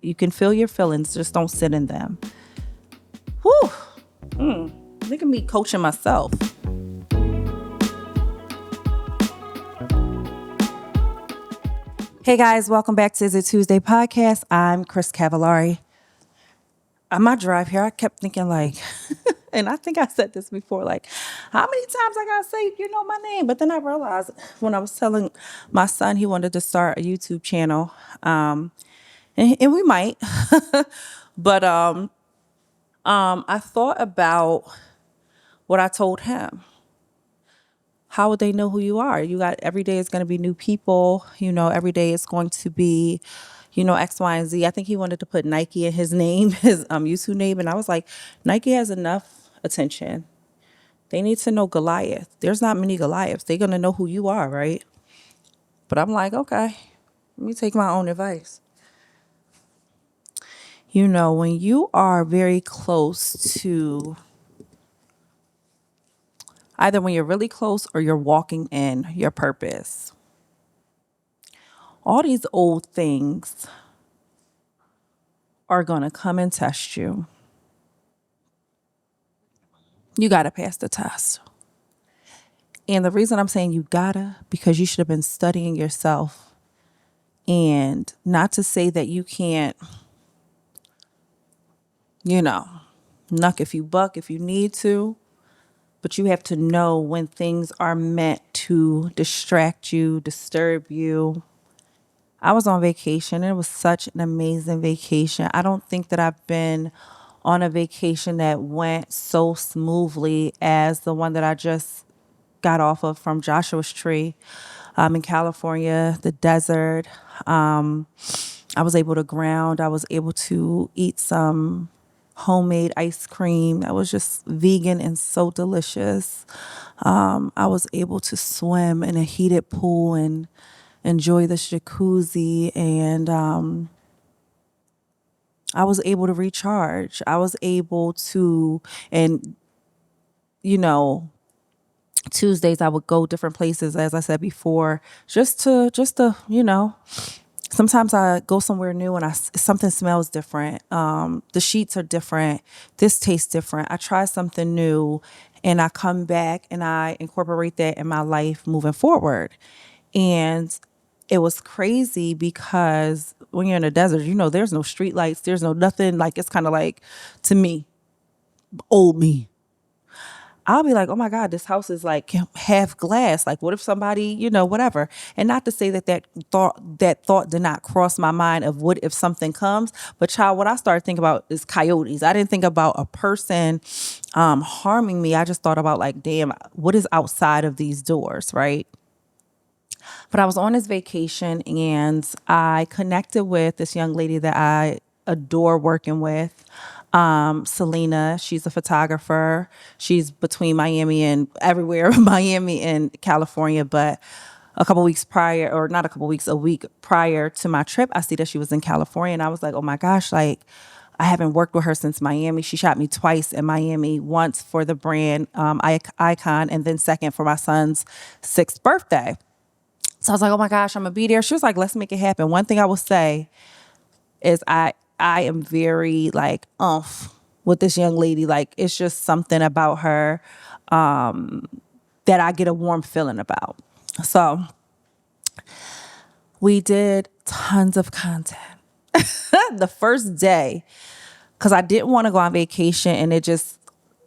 You can feel your feelings, just don't sit in them. Whew. Look at me coaching myself. Hey guys, welcome back to the Tuesday podcast. I'm Cris Cavallari. On my drive here, I kept thinking and I think I said this before, how many times I gotta say, my name? But then I realized when I was telling my son he wanted to start a YouTube channel, and we might, but I thought about what I told him. How would they know who you are? Every day is going to be new people. Every day is going to be, X, Y, and Z. I think he wanted to put Nike in his name, his YouTube name. And I was like, Nike has enough attention. They need to know Goliath. There's not many Goliaths. They're going to know who you are, right? But I'm like, okay, let me take my own advice. When you are very close to, either when you're really close or you're walking in your purpose, all these old things are going to come and test you. You got to pass the test. And the reason I'm saying you gotta, because you should have been studying yourself. And not to say that you can't, knuck if you buck, if you need to, but you have to know when things are meant to distract you, disturb you. I was on vacation. It was such an amazing vacation. I don't think that I've been on a vacation that went so smoothly as the one that I just got off of from Joshua's Tree in California, the desert. I was able to ground. I was able to eat some homemade ice cream that was just vegan and so delicious. I was able to swim in a heated pool and enjoy the jacuzzi, and I was able to recharge. I was able to, and Tuesdays I would go different places, as I said before, just to sometimes I go somewhere new and something smells different. The sheets are different. This tastes different. I try something new and I come back and I incorporate that in my life moving forward. And it was crazy because when you're in the desert, there's no street lights. There's no nothing. It's kind of like, to me, old me, I'll be like, oh my God, this house is like half glass. Like, what if somebody, whatever. And not to say that thought did not cross my mind of what if something comes. But child, what I started thinking about is coyotes. I didn't think about a person harming me. I just thought about damn, what is outside of these doors, right? But I was on this vacation and I connected with this young lady that I adore working with. Selena, she's a photographer. She's between Miami and everywhere, Miami and California. But a couple weeks prior, or not a couple weeks, a week prior to my trip, I see that she was in California. And I was like, oh my gosh, I haven't worked with her since Miami. She shot me twice in Miami, once for the brand Icon, and then second for my son's 6th birthday. So I was like, oh my gosh, I'm going to be there. She was like, let's make it happen. One thing I will say is I am very with this young lady. It's just something about her that I get a warm feeling about. So we did tons of content the first day because I didn't want to go on vacation, and it just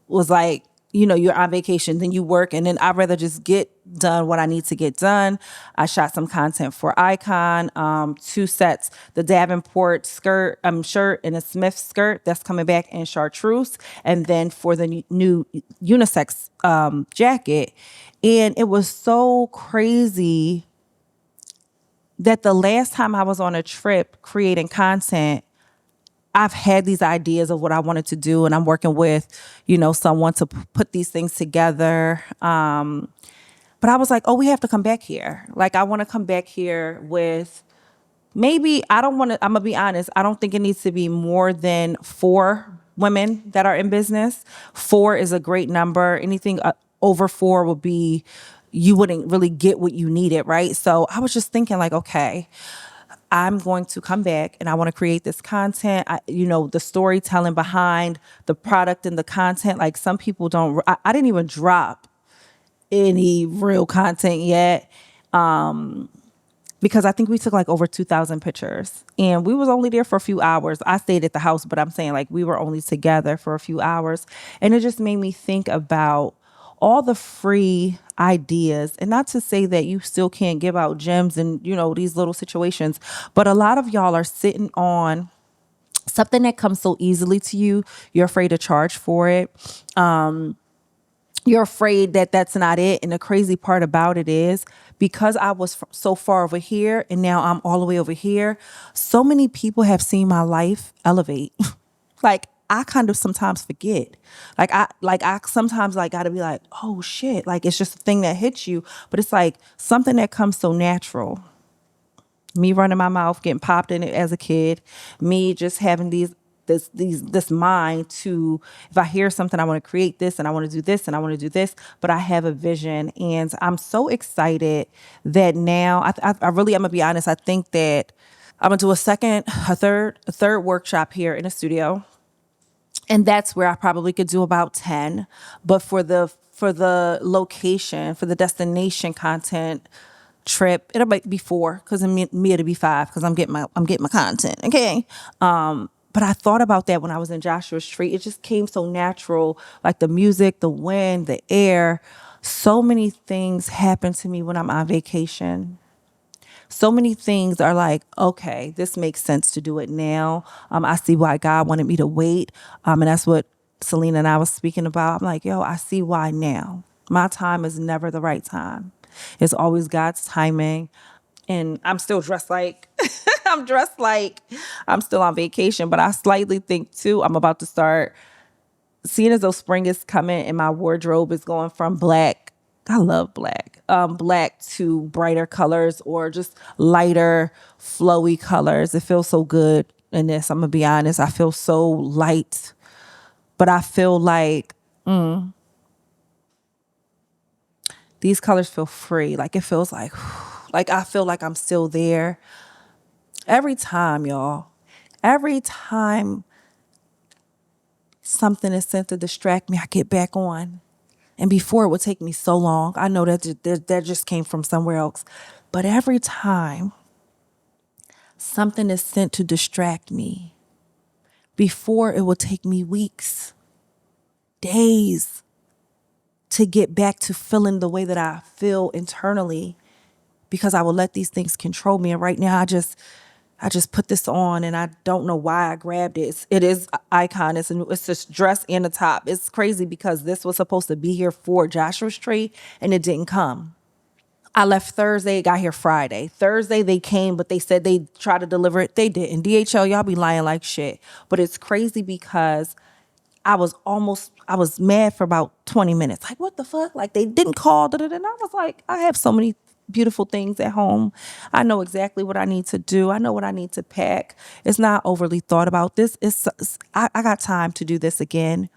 was like, you're on vacation, then you work, and then I'd rather just get done what I need to get done. I shot some content for Icon, 2 sets, the Davenport shirt and a Smith skirt that's coming back in chartreuse, and then for the new unisex jacket. And it was so crazy that the last time I was on a trip creating content, I've had these ideas of what I wanted to do, and I'm working with, someone to put these things together. But I was like, oh, we have to come back here. I want to come back here with maybe, I'm going to be honest, I don't think it needs to be more than 4 women that are in business. 4 is a great number. Anything over 4 would be, you wouldn't really get what you needed, right? So I was just thinking okay, I'm going to come back and I want to create this content. The storytelling behind the product and the content. Like some people don't, I didn't even drop any real content yet. Because I think we took like over 2,000 pictures and we was only there for a few hours. I stayed at the house, but I'm saying like we were only together for a few hours. And it just made me think about all the free ideas, and not to say that you still can't give out gems and, these little situations, but a lot of y'all are sitting on something that comes so easily to you. You're afraid to charge for it. You're afraid that that's not it. And the crazy part about it is because I was so far over here and now I'm all the way over here, so many people have seen my life elevate. Like I kind of sometimes forget. I sometimes like gotta be like, oh shit. Like it's just a thing that hits you, but it's like something that comes so natural. Me running my mouth, getting popped in it as a kid, me just having this mind to, if I hear something, I want to create this and I want to do this and I want to do this, but I have a vision and I'm so excited that now I really, I'm gonna be honest. I think that I'm gonna do a third workshop here in a studio. And that's where I probably could do about 10. But for the location, for the destination content trip, it'll be 4 because me it'll be 5 because I'm getting my content. Okay. But I thought about that when I was in Joshua's Tree. It just came so natural, like the music, the wind, the air. So many things happen to me when I'm on vacation. So many things are like, okay, this makes sense to do it now. I see why God wanted me to wait. And that's what Selena and I was speaking about. I'm like, yo, I see why now. My time is never the right time. It's always God's timing. And I'm still dressed like I'm dressed like I'm still on vacation, but I slightly think too, I'm about to start seeing as though spring is coming and my wardrobe is going from black. I love black. Black to brighter colors or just lighter, flowy colors. It feels so good in this. I'm gonna be honest. I feel so light, but I feel like these colors feel free. Like it feels like I feel like I'm still there. Every time, y'all. Every time something is sent to distract me, I get back on. And before it would take me so long. I know that just came from somewhere else. But every time something is sent to distract me, before it will take me weeks, days to get back to feeling the way that I feel internally because I will let these things control me. And right now I just put this on and I don't know why I grabbed it. It is icon. It's this dress and a top. It's crazy because this was supposed to be here for Joshua's Tree and it didn't come. I left Thursday, got here Friday. Thursday they came, but they said they tried to deliver it. They didn't. DHL, y'all be lying like shit. But it's crazy because I was mad for about 20 minutes. Like, what the fuck? Like, they didn't call. Da, da, da. And I was like, I have so many beautiful things at home. I know exactly what I need to do. I know what I need to pack. It's not overly thought about. I got time to do this again.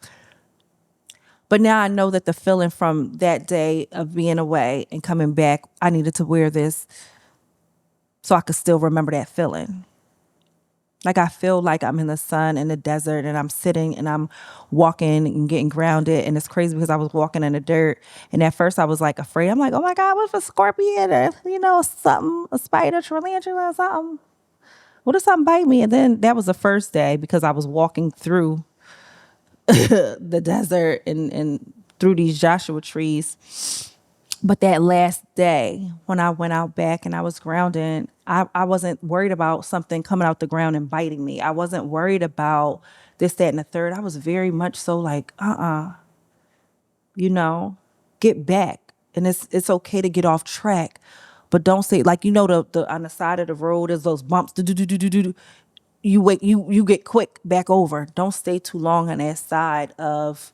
But now I know that the feeling from that day of being away and coming back, I needed to wear this so I could still remember that feeling. Like I feel like I'm in the sun in the desert and I'm sitting and I'm walking and getting grounded. And it's crazy because I was walking in the dirt. And at first I was like afraid. I'm like, oh my God, what if a scorpion or, something, a spider, tarantula or something? What if something bite me? And then that was the first day because I was walking through the desert and through these Joshua trees. But that last day when I went out back and I was grounded, I wasn't worried about something coming out the ground and biting me. I wasn't worried about this, that, and the third. I was very much so like, get back. And it's okay to get off track. But don't say like, the on the side of the road is those bumps. You get quick back over. Don't stay too long on that side of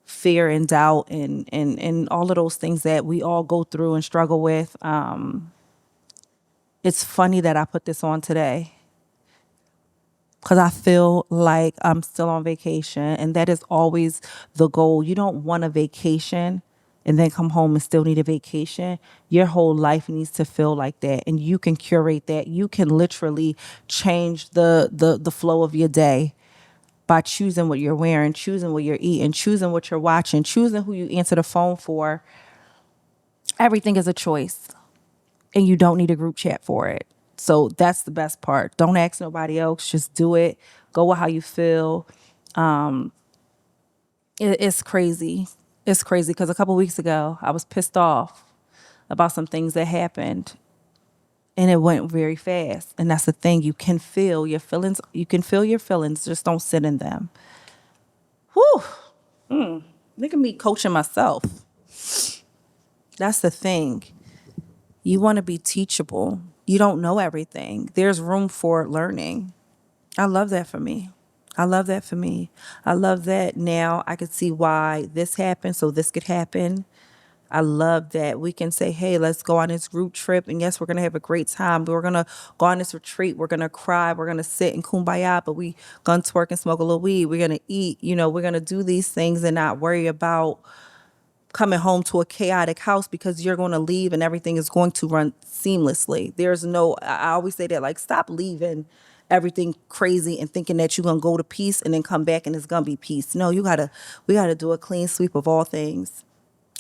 fear and doubt and all of those things that we all go through and struggle with. It's funny that I put this on today because I feel like I'm still on vacation, and that is always the goal. You don't want a vacation and then come home and still need a vacation. Your whole life needs to feel like that. And you can curate that. You can literally change the flow of your day by choosing what you're wearing, choosing what you're eating, choosing what you're watching, choosing who you answer the phone for. Everything is a choice. And you don't need a group chat for it. So that's the best part. Don't ask nobody else. Just do it. Go with how you feel. It's crazy. It's crazy because a couple weeks ago, I was pissed off about some things that happened and it went very fast. And that's the thing. You can feel your feelings. You can feel your feelings. Just don't sit in them. Whew. Look at me coaching myself. That's the thing. You want to be teachable. You don't know everything. There's room for learning. I love that for me. I love that for me. I love that now I could see why this happened so this could happen. I love that we can say, hey, let's go on this group trip. And yes, we're going to have a great time. We're going to go on this retreat. We're going to cry. We're going to sit in kumbaya, but we going to twerk and smoke a little weed. We're going to eat. We're going to do these things and not worry about coming home to a chaotic house because you're going to leave and everything is going to run seamlessly. I always say that, like, stop leaving everything crazy and thinking that you're going to go to peace and then come back and it's going to be peace. No, we got to do a clean sweep of all things.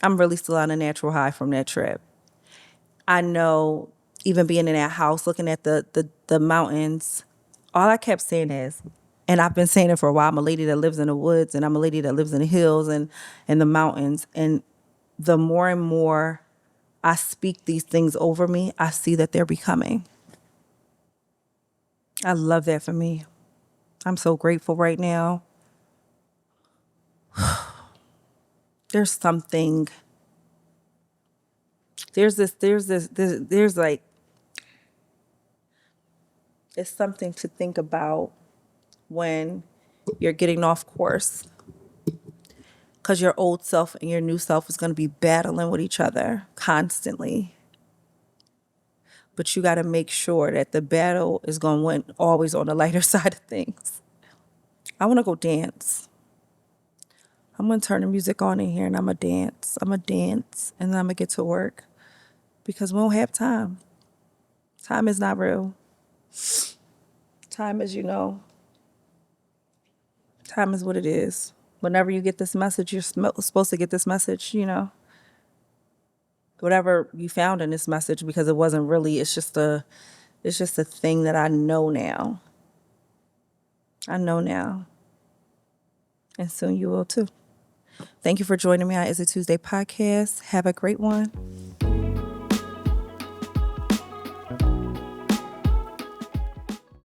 I'm really still on a natural high from that trip. I know, even being in that house, looking at the mountains, all I kept saying is, and I've been saying it for a while, I'm a lady that lives in the woods and I'm a lady that lives in the hills and the mountains. And the more and more I speak these things over me, I see that they're becoming. I love that for me. I'm so grateful right now. There's something, there's like, it's something to think about when you're getting off course, because your old self and your new self is going to be battling with each other constantly. But you got to make sure that the battle is going to win always on the lighter side of things. I want to go dance. I'm going to turn the music on in here and I'm going to dance. I'm going to dance and then I'm going to get to work because we don't have time. Time is not real. Time is, time is what it is. Whenever you get this message, you're supposed to get this message, whatever you found in this message, because it wasn't really, it's just a thing that I know now. I know now. And soon you will too. Thank you for joining me on Is It Tuesday podcast. Have a great one.